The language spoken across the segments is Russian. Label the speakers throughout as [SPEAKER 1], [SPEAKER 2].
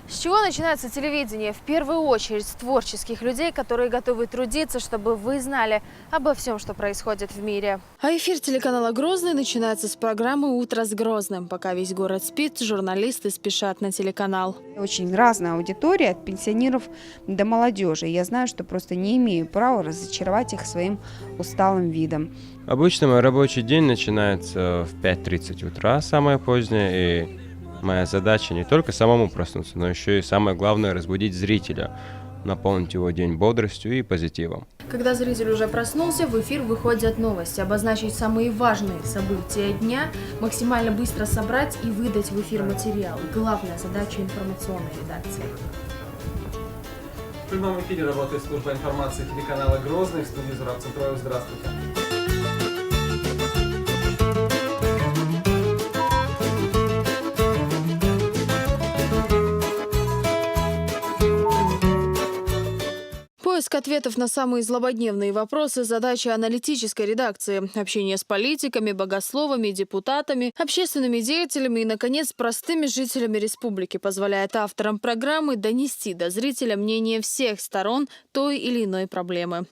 [SPEAKER 1] С чего начинается телевидение? В первую очередь с творческих людей, которые готовы трудиться, чтобы вы знали обо всем, что происходит в мире. А эфир телеканала «Грозный» начинается с программы «Утро с Грозным». Пока весь город спит, журналисты спешат на телеканал.
[SPEAKER 2] Очень разная аудитория, от пенсионеров до молодежи. Я знаю, что просто не имею права разочаровать их своим усталым видом.
[SPEAKER 3] Обычно мой рабочий день начинается в 5:30 утра, самое позднее, и моя задача не только самому проснуться, но еще и самое главное – разбудить зрителя, наполнить его день бодростью и позитивом.
[SPEAKER 1] Когда зритель уже проснулся, в эфир выходят новости, обозначить самые важные события дня, максимально быстро собрать и выдать в эфир материал. Главная задача информационной редакции.
[SPEAKER 4] В прямом эфире работает служба информации телеканала «Грозный». В студии Зураб Центроев. Здравствуйте.
[SPEAKER 1] Поиск ответов на самые злободневные вопросы – задача аналитической редакции. Общение с политиками, богословами, депутатами, общественными деятелями и, наконец, простыми жителями республики позволяет авторам программы донести до зрителя мнение всех сторон той или иной проблемы.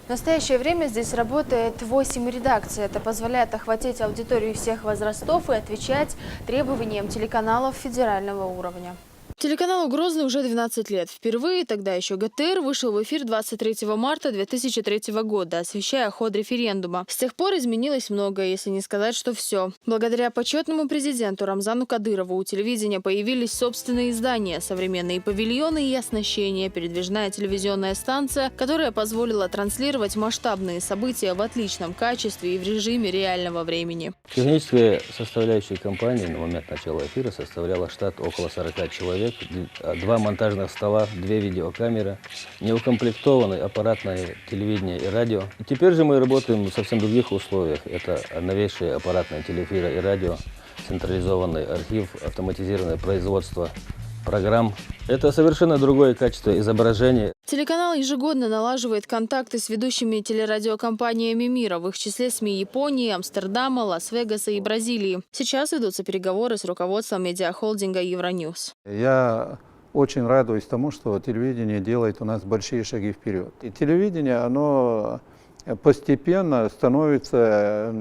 [SPEAKER 1] В настоящее время здесь работает 8 редакций. Это позволяет охватить аудиторию всех возрастов и отвечать требованиям телеканалов федерального уровня. Телеканалу «Грозный» уже 12 лет. Впервые, тогда еще ГТР, вышел в эфир 23 марта 2003 года, освещая ход референдума. С тех пор изменилось многое, если не сказать, что все. Благодаря почетному президенту Рамзану Кадырову у телевидения появились собственные издания, современные павильоны и оснащение, передвижная телевизионная станция, которая позволила транслировать масштабные события в отличном качестве и в режиме реального времени.
[SPEAKER 5] Техническая составляющая компании на момент начала эфира составляла штат около 40 человек. 2 монтажных стола, 2 видеокамеры, неукомплектованное аппаратное телевидение и радио. И теперь же мы работаем в совсем других условиях. Это новейшие аппаратные телеэфира и радио, централизованный архив, автоматизированное производство программ. Это совершенно другое качество изображения.
[SPEAKER 1] Телеканал ежегодно налаживает контакты с ведущими телерадиокомпаниями мира, в их числе СМИ Японии, Амстердама, Лас-Вегаса и Бразилии. Сейчас ведутся переговоры с руководством медиахолдинга Евроньюз.
[SPEAKER 6] Я очень радуюсь тому, что телевидение делает у нас большие шаги вперед. И телевидение, оно постепенно становится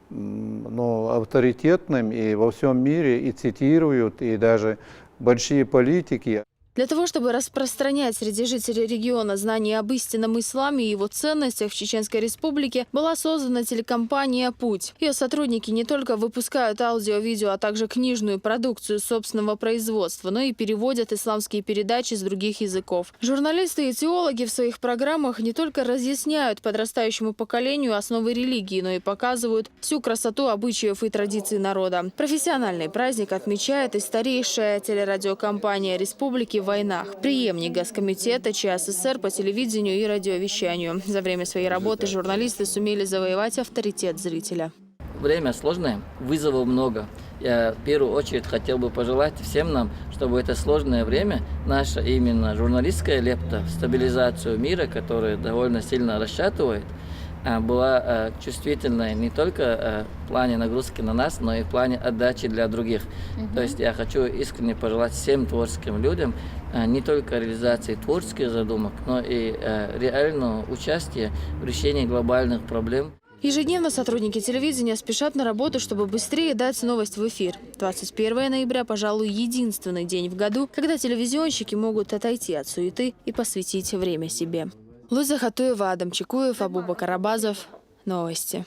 [SPEAKER 6] авторитетным и во всем мире, и цитируют, и даже большие политики.
[SPEAKER 1] Для того, чтобы распространять среди жителей региона знания об истинном исламе и его ценностях в Чеченской Республике, была создана телекомпания «Путь». Ее сотрудники не только выпускают аудио, видео, а также книжную продукцию собственного производства, но и переводят исламские передачи с других языков. Журналисты и теологи в своих программах не только разъясняют подрастающему поколению основы религии, но и показывают всю красоту обычаев и традиций народа. Профессиональный праздник отмечает и старейшая телерадиокомпания республики в войнах, преемник Госкомитета ЧССР по телевидению и радиовещанию. За время своей работы журналисты сумели завоевать авторитет зрителя.
[SPEAKER 7] Время сложное, вызовов много. Я в первую очередь хотел бы пожелать всем нам, чтобы это сложное время, наша именно журналистская лепта в стабилизацию мира, которая довольно сильно расшатывает, была чувствительной не только в плане нагрузки на нас, но и в плане отдачи для других. То есть я хочу искренне пожелать всем творческим людям не только реализации творческих задумок, но и реального участия в решении глобальных проблем.
[SPEAKER 1] Ежедневно сотрудники телевидения спешат на работу, чтобы быстрее дать новость в эфир. 21 ноября, пожалуй, единственный день в году, когда телевизионщики могут отойти от суеты и посвятить время себе. Луиза Хатуева, Адам Чекуев, Абубакар Абазов. Новости.